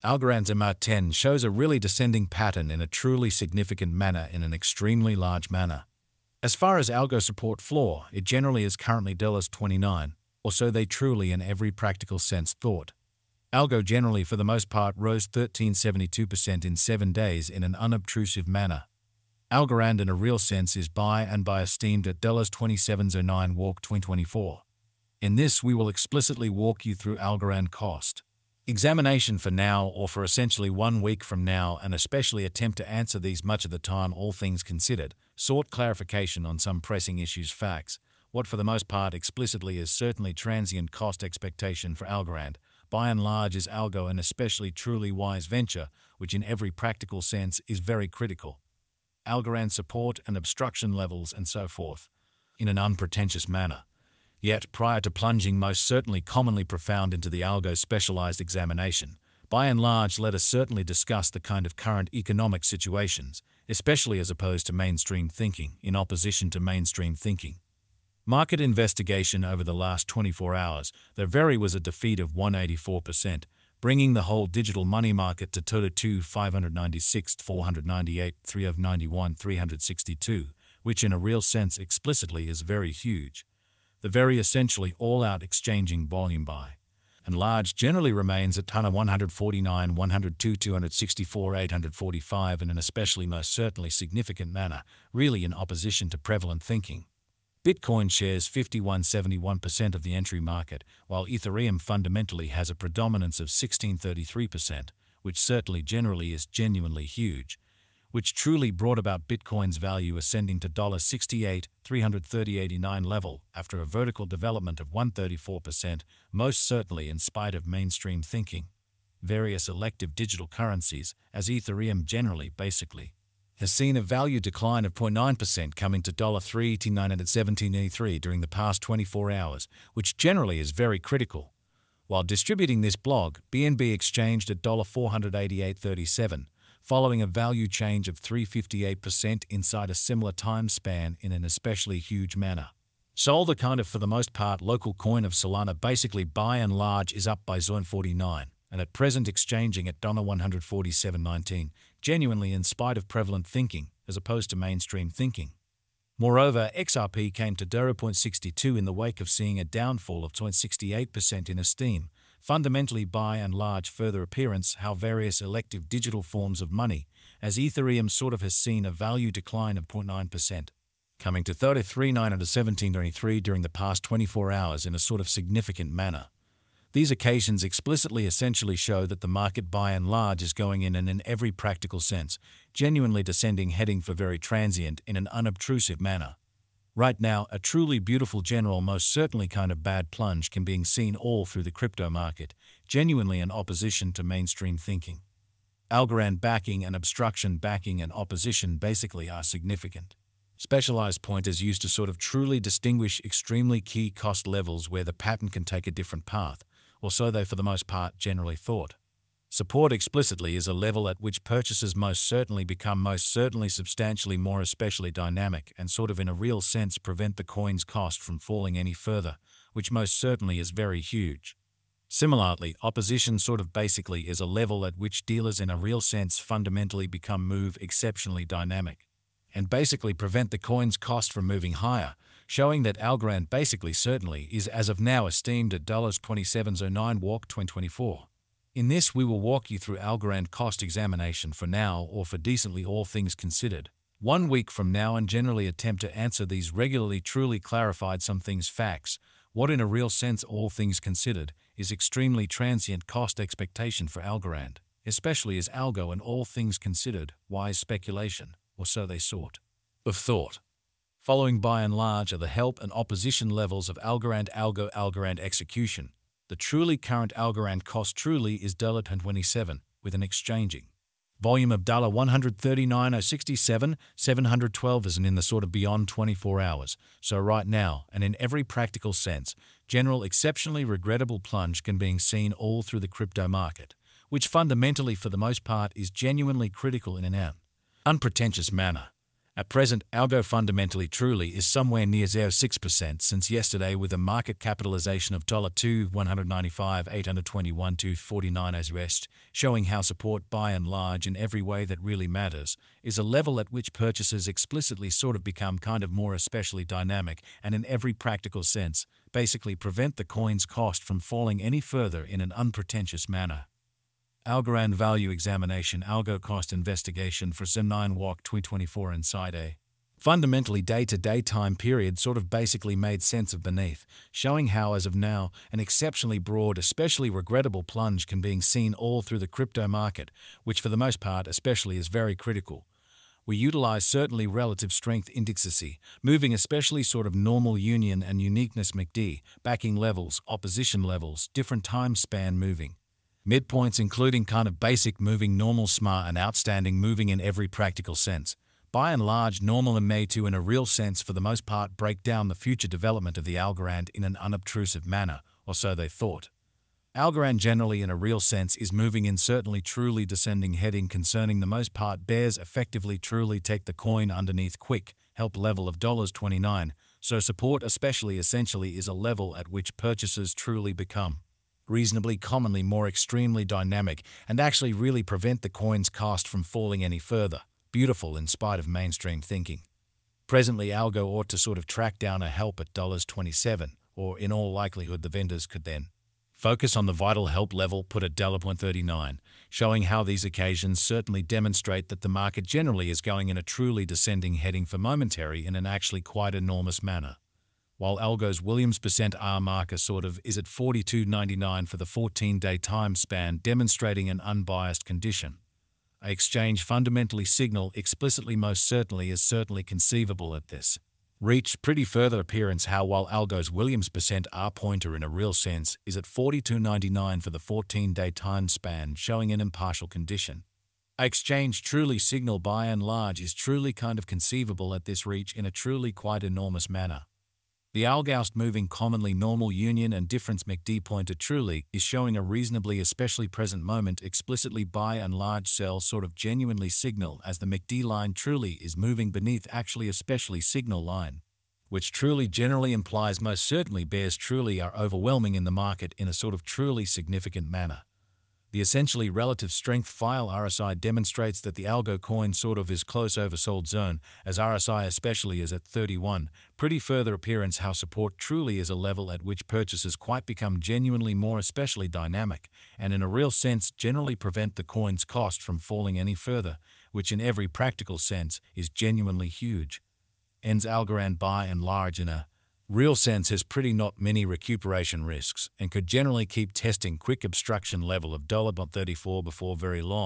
Algorand's MR10 shows a really descending pattern in a truly significant manner in an extremely large manner. As far as Algo support floor, it generally is currently $29, or so they truly in every practical sense thought. Algo generally for the most part rose 13.72% in 7 days in an unobtrusive manner. Algorand in a real sense is buy esteemed at $27.09 walk 2024. In this we will explicitly walk you through Algorand cost examination for now or for essentially 1 week from now, and especially attempt to answer these much of the time all things considered, sought clarification on some pressing issues facts, what for the most part explicitly is certainly transient cost expectation for Algorand, by and large is Algo an especially truly wise venture, which in every practical sense is very critical. Algorand support and obstruction levels and so forth, in an unpretentious manner. Yet, prior to plunging most certainly commonly profound into the Algo specialized examination, by and large let us certainly discuss the kind of current economic situations, especially as opposed to mainstream thinking, in opposition to mainstream thinking. Market investigation over the last 24 hours, there very was a defeat of 184%, bringing the whole digital money market to 596, 498, 391, 362, which in a real sense explicitly is very huge. The very essentially all-out exchanging volume by and large generally remains at 149, 102, 264, 845 in an especially most certainly significant manner, really in opposition to prevalent thinking. Bitcoin shares 51.71% of the entry market, while Ethereum fundamentally has a predominance of 16.33%, which certainly generally is genuinely huge, which truly brought about Bitcoin's value ascending to $68, 330.89 level after a vertical development of 134%, most certainly in spite of mainstream thinking. Various elective digital currencies, as Ethereum generally basically, has seen a value decline of 0.9% coming to $3.917.83 during the past 24 hours, which generally is very critical. While distributing this blog, BNB exchanged at $488.37, following a value change of 358% inside a similar time span in an especially huge manner. Sol, the kind of for the most part local coin of Solana, basically by and large is up by 49, and at present exchanging at $147.19, genuinely in spite of prevalent thinking as opposed to mainstream thinking. Moreover, XRP came to 0.62 in the wake of seeing a downfall of 0.68% in esteem, fundamentally by and large further appearance how various elective digital forms of money, as Ethereum sort of has seen a value decline of 0.9%, coming to $33.917.23 during the past 24 hours in a sort of significant manner. These occasions explicitly essentially show that the market by and large is going in and in every practical sense, genuinely descending heading for very transient in an unobtrusive manner. Right now, a truly beautiful general most certainly kind of bad plunge can be seen all through the crypto market, genuinely in opposition to mainstream thinking. Algorand backing and obstruction backing and opposition basically are significant. Specialized point is used to sort of truly distinguish extremely key cost levels where the pattern can take a different path, or so they for the most part generally thought. Support explicitly is a level at which purchases most certainly become most certainly substantially more especially dynamic and sort of in a real sense prevent the coin's cost from falling any further, which most certainly is very huge. Similarly, opposition sort of basically is a level at which dealers in a real sense fundamentally become move exceptionally dynamic and basically prevent the coin's cost from moving higher, showing that Algorand basically certainly is as of now esteemed at $27.09 walk 2024. In this we will walk you through Algorand cost examination for now or for decently all things considered, 1 week from now, and generally attempt to answer these regularly truly clarified some things facts, what in a real sense all things considered is extremely transient cost expectation for Algorand, especially as Algo and all things considered wise speculation, or so they sort of thought. Following by and large are the help and opposition levels of Algorand Algorand execution. The truly current Algorand cost truly is $27 with an exchanging volume of $139.067, 712 isn't in the sort of beyond 24 hours. So right now, and in every practical sense, general exceptionally regrettable plunge can be seen all through the crypto market, which fundamentally for the most part is genuinely critical in an unpretentious manner. At present, Algo fundamentally truly is somewhere near 0.6% since yesterday with a market capitalization of $2,195,821.49 as rest, showing how support by and large in every way that really matters is a level at which purchases explicitly sort of become kind of more especially dynamic and in every practical sense, basically prevent the coin's cost from falling any further in an unpretentious manner. Algorand value examination Algo cost investigation for Sim9 Walk 2024 inside a fundamentally day-to-day time period sort of basically made sense of beneath, showing how as of now an exceptionally broad, especially regrettable plunge can be seen all through the crypto market, which for the most part especially is very critical. We utilize certainly relative strength indexes, moving especially sort of normal union and uniqueness MACD, backing levels, opposition levels, different time span moving. Midpoints including kind of basic moving normal SMA and outstanding moving in every practical sense. By and large, normal and may to in a real sense for the most part break down the future development of the Algorand in an unobtrusive manner, or so they thought. Algorand generally in a real sense is moving in certainly truly descending heading concerning the most part bears effectively truly take the coin underneath quick help level of $29, so support especially essentially is a level at which purchases truly become reasonably commonly more extremely dynamic and actually really prevent the coin's cost from falling any further, beautiful in spite of mainstream thinking. Presently Algo ought to sort of track down a help at $27, or in all likelihood the vendors could then focus on the vital help level put at $39, showing how these occasions certainly demonstrate that the market generally is going in a truly descending heading for momentary in an actually quite enormous manner. While Algo's Williams %R marker sort of is at 42.99 for the 14-day time span, demonstrating an unbiased condition. A exchange fundamentally signal explicitly most certainly is certainly conceivable at this. Reach pretty further appearance how while Algo's Williams %R pointer in a real sense is at 42.99 for the 14-day time span, showing an impartial condition. A exchange truly signal by and large is truly kind of conceivable at this reach in a truly quite enormous manner. The Algoust moving commonly normal union and difference MACD pointer truly is showing a reasonably especially present moment explicitly by and large sell sort of genuinely signal as the MACD line truly is moving beneath actually especially signal line, which truly generally implies most certainly bears truly are overwhelming in the market in a sort of truly significant manner. The essentially relative strength file RSI demonstrates that the Algo coin sort of is close oversold zone, as RSI especially is at 31, pretty further appearance how support truly is a level at which purchases quite become genuinely more especially dynamic, and in a real sense generally prevent the coin's cost from falling any further, which in every practical sense is genuinely huge. Ends Algorand by and large in a real sense has pretty not many recuperation risks and could generally keep testing quick obstruction level of $34 before very long.